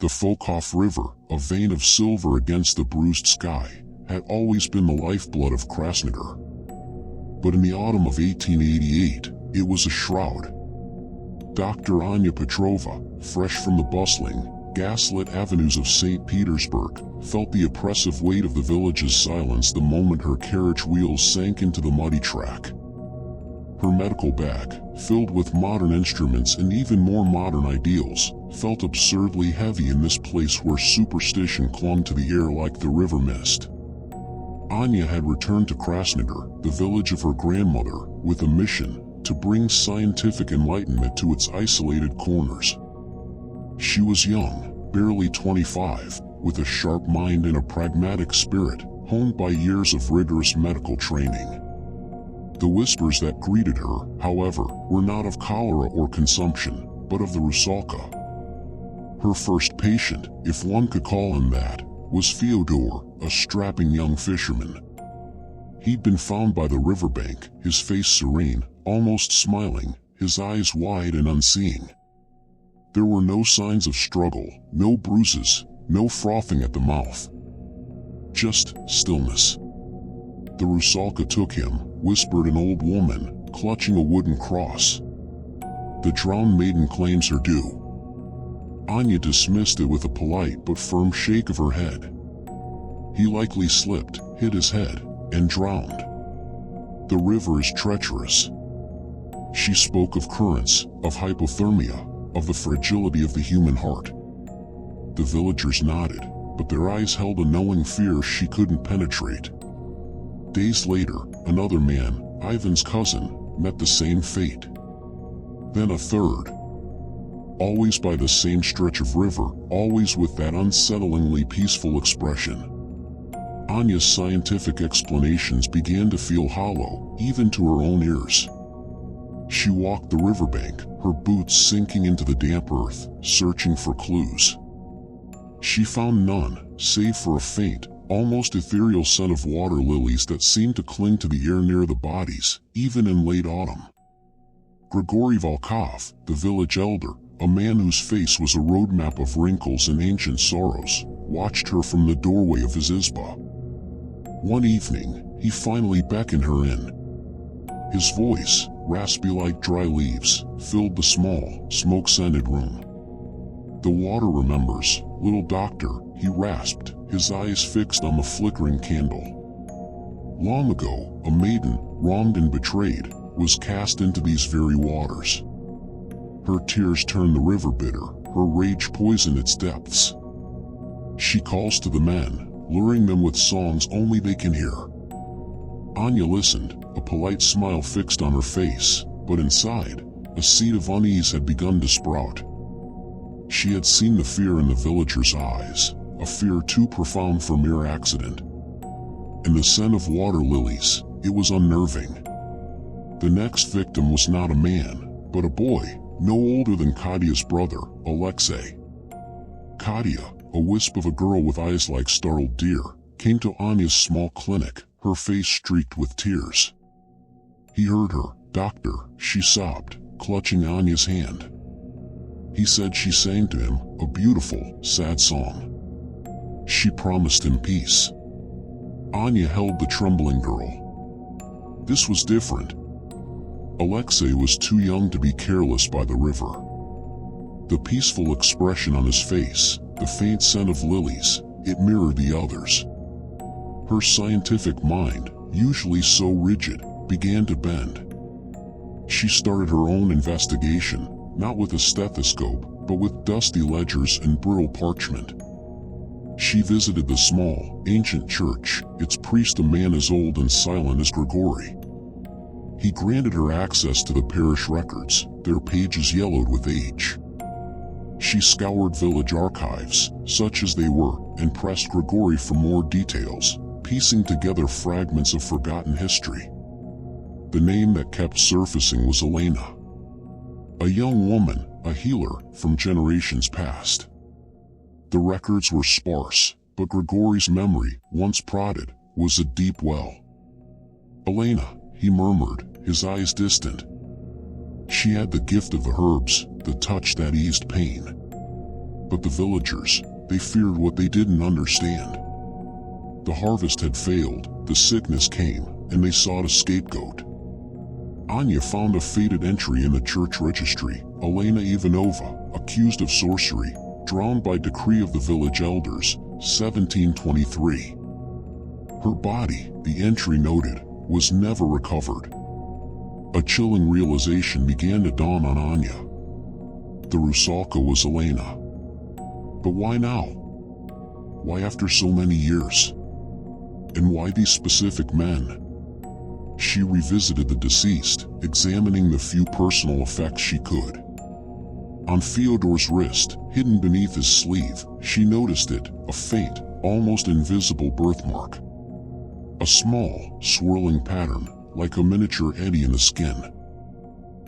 The Fokov River, a vein of silver against the bruised sky, had always been the lifeblood of Krasnodar. But in the autumn of 1888, it was a shroud. Dr. Anya Petrova, fresh from the bustling, gaslit avenues of St. Petersburg, felt the oppressive weight of the village's silence the moment her carriage wheels sank into the muddy track. Her medical bag, filled with modern instruments and even more modern ideals, felt absurdly heavy in this place where superstition clung to the air like the river mist. Anya had returned to Krasnodar, the village of her grandmother, with a mission to bring scientific enlightenment to its isolated corners. She was young, barely 25, with a sharp mind and a pragmatic spirit, honed by years of rigorous medical training. The whispers that greeted her, however, were not of cholera or consumption, but of the Rusalka. Her first patient, if one could call him that, was Fyodor, a strapping young fisherman. He'd been found by the riverbank, his face serene, almost smiling, his eyes wide and unseeing. There were no signs of struggle, no bruises, no frothing at the mouth. Just stillness. The Rusalka took him, whispered an old woman, clutching a wooden cross. The drowned maiden claims her due. Anya dismissed it with a polite but firm shake of her head. He likely slipped, hit his head, and drowned. The river is treacherous. She spoke of currents, of hypothermia, of the fragility of the human heart. The villagers nodded, but their eyes held a knowing fear she couldn't penetrate. Days later, another man, Ivan's cousin, met the same fate. Then a third. Always by the same stretch of river, always with that unsettlingly peaceful expression. Anya's scientific explanations began to feel hollow, even to her own ears. She walked the riverbank, her boots sinking into the damp earth, searching for clues. She found none, save for a faint, almost ethereal scent of water lilies that seemed to cling to the air near the bodies, even in late autumn. Grigory Volkov, the village elder, a man whose face was a roadmap of wrinkles and ancient sorrows, watched her from the doorway of his izba. One evening, he finally beckoned her in. His voice, raspy like dry leaves, filled the small, smoke-scented room. "The water remembers, little doctor," he rasped, his eyes fixed on the flickering candle. "Long ago, a maiden, wronged and betrayed, was cast into these very waters. Her tears turned the river bitter, her rage poisoned its depths. She calls to the men, luring them with songs only they can hear." Anya listened, a polite smile fixed on her face, but inside, a seed of unease had begun to sprout. She had seen the fear in the villagers' eyes, a fear too profound for mere accident. And the scent of water lilies, it was unnerving. The next victim was not a man, but a boy, no older than Kadia's brother, Alexei. Kadia, a wisp of a girl with eyes like startled deer, came to Anya's small clinic, her face streaked with tears. He heard her. "Doctor," she sobbed, clutching Anya's hand. He said she sang to him, a beautiful, sad song. She promised him peace. Anya held the trembling girl. This was different. Alexei was too young to be careless by the river. The peaceful expression on his face, the faint scent of lilies, it mirrored the others. Her scientific mind, usually so rigid, began to bend. She started her own investigation, not with a stethoscope, but with dusty ledgers and brittle parchment. She visited the small, ancient church, its priest a man as old and silent as Grigory. He granted her access to the parish records, their pages yellowed with age. She scoured village archives, such as they were, and pressed Grigory for more details, piecing together fragments of forgotten history. The name that kept surfacing was Elena. A young woman, a healer, from generations past. The records were sparse, but Grigory's memory, once prodded, was a deep well. "Elena," he murmured, his eyes distant. She had the gift of the herbs, the touch that eased pain. But the villagers, they feared what they didn't understand. The harvest had failed, the sickness came, and they sought a scapegoat. Anya found a faded entry in the church registry, Elena Ivanova, accused of sorcery, drowned by decree of the village elders, 1723. Her body, the entry noted, was never recovered. A chilling realization began to dawn on Anya. The Rusalka was Elena. But why now? Why after so many years? And why these specific men? She revisited the deceased, examining the few personal effects she could. On Fyodor's wrist, hidden beneath his sleeve, she noticed it, a faint, almost invisible birthmark. A small, swirling pattern, like a miniature eddy in the skin.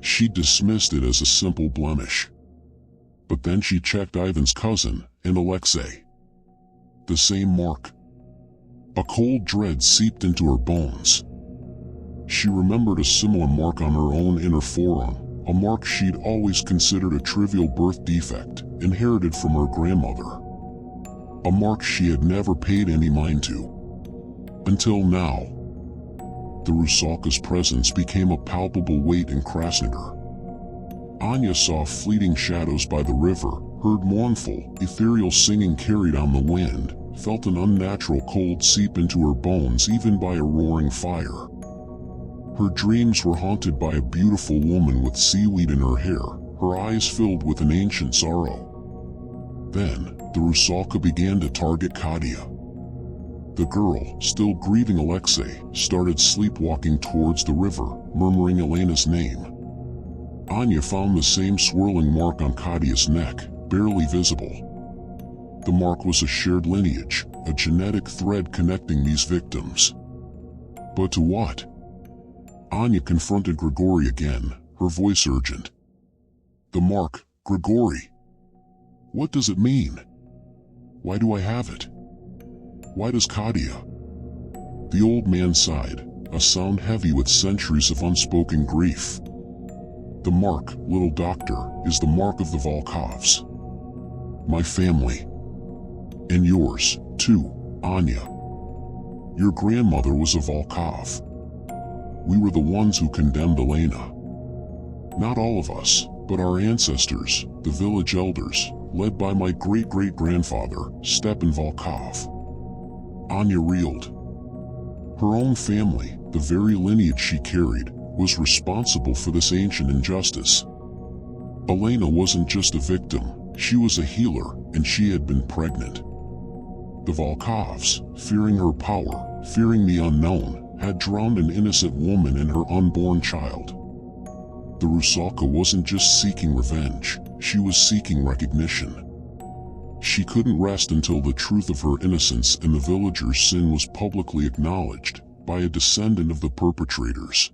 She dismissed it as a simple blemish. But then she checked Ivan's cousin, and Alexei. The same mark. A cold dread seeped into her bones. She remembered a similar mark on her own inner forearm, a mark she'd always considered a trivial birth defect, inherited from her grandmother. A mark she had never paid any mind to. Until now. The Rusalka's presence became a palpable weight in Krasnodar. Anya saw fleeting shadows by the river, heard mournful, ethereal singing carried on the wind, felt an unnatural cold seep into her bones even by a roaring fire. Her dreams were haunted by a beautiful woman with seaweed in her hair, her eyes filled with an ancient sorrow. Then, the Rusalka began to target Katia. The girl, still grieving Alexei, started sleepwalking towards the river, murmuring Elena's name. Anya found the same swirling mark on Katia's neck, barely visible. The mark was a shared lineage, a genetic thread connecting these victims. But to what? Anya confronted Grigori again, her voice urgent. The mark, Grigori. What does it mean? Why do I have it? Why does Katia? The old man sighed, a sound heavy with centuries of unspoken grief. The mark, little doctor, is the mark of the Volkovs. My family. And yours, too, Anya. Your grandmother was a Volkov. We were the ones who condemned Elena. Not all of us, but our ancestors, the village elders, led by my great-great-grandfather, Stepan Volkov. Anya reeled. Her own family, the very lineage she carried, was responsible for this ancient injustice. Elena wasn't just a victim, she was a healer, and she had been pregnant. The Volkovs, fearing her power, fearing the unknown, had drowned an innocent woman and her unborn child. The Rusalka wasn't just seeking revenge, she was seeking recognition. She couldn't rest until the truth of her innocence and the villagers' sin was publicly acknowledged by a descendant of the perpetrators.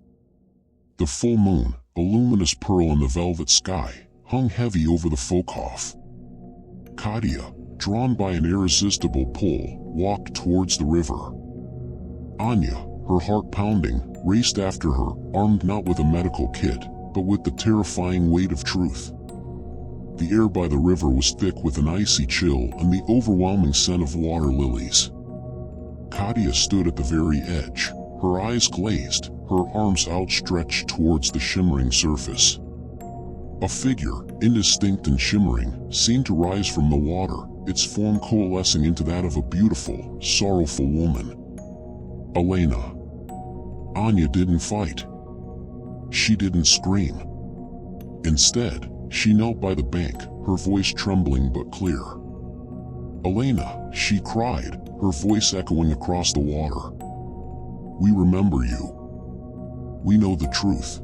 The full moon, a luminous pearl in the velvet sky, hung heavy over the Volkov. Katia, drawn by an irresistible pull, walked towards the river. Anya, her heart pounding, raced after her, armed not with a medical kit, but with the terrifying weight of truth. The air by the river was thick with an icy chill and the overwhelming scent of water lilies. Katia stood at the very edge, her eyes glazed, her arms outstretched towards the shimmering surface. A figure, indistinct and shimmering, seemed to rise from the water, its form coalescing into that of a beautiful, sorrowful woman. Elena. Anya didn't fight. She didn't scream. Instead, she knelt by the bank, her voice trembling but clear. Elena, she cried, her voice echoing across the water. We remember you. We know the truth.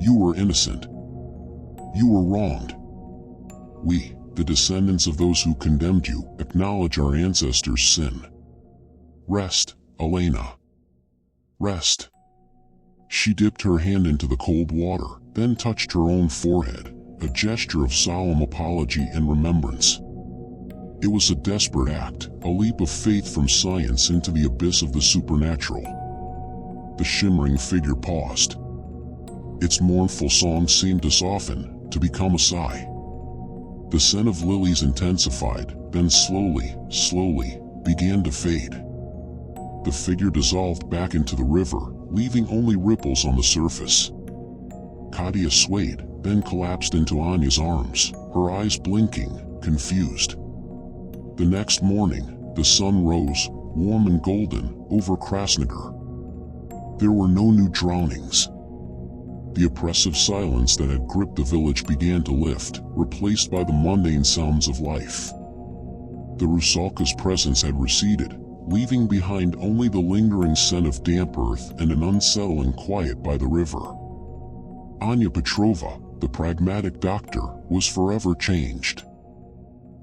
You were innocent. You were wronged. We, the descendants of those who condemned you, acknowledge our ancestors' sin. Rest, Elena. Rest. She dipped her hand into the cold water, then touched her own forehead, a gesture of solemn apology and remembrance. It was a desperate act, a leap of faith from science into the abyss of the supernatural. The shimmering figure paused. Its mournful song seemed to soften, to become a sigh. The scent of lilies intensified, then slowly began to fade. The figure dissolved back into the river, leaving only ripples on the surface. Katia swayed, then collapsed into Anya's arms, her eyes blinking, confused. The next morning, the sun rose, warm and golden, over Krasnodar. There were no new drownings. The oppressive silence that had gripped the village began to lift, replaced by the mundane sounds of life. The Rusalka's presence had receded, leaving behind only the lingering scent of damp earth and an unsettling quiet by the river. Anya Petrova, the pragmatic doctor, was forever changed.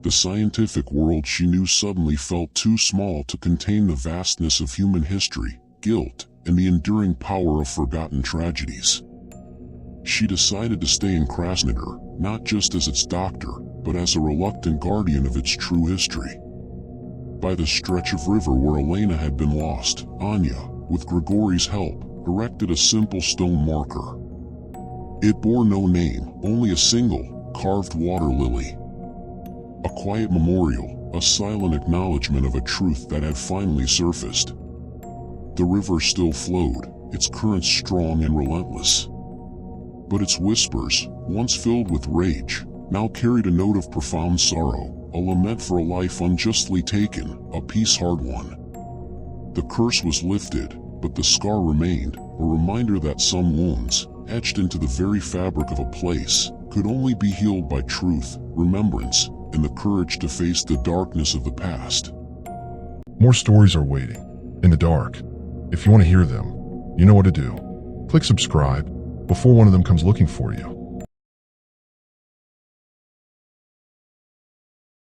The scientific world she knew suddenly felt too small to contain the vastness of human history, guilt, and the enduring power of forgotten tragedies. She decided to stay in Krasnodar, not just as its doctor, but as a reluctant guardian of its true history. By the stretch of river where Elena had been lost, Anya, with Grigory's help, erected a simple stone marker. It bore no name, only a single, carved water lily. A quiet memorial, a silent acknowledgement of a truth that had finally surfaced. The river still flowed, its currents strong and relentless. But its whispers, once filled with rage, now carried a note of profound sorrow, a lament for a life unjustly taken, a peace hard won. The curse was lifted, but the scar remained, a reminder that some wounds, etched into the very fabric of a place, could only be healed by truth, remembrance, and the courage to face the darkness of the past. More stories are waiting, in the dark. If you want to hear them, you know what to do. Click subscribe before one of them comes looking for you.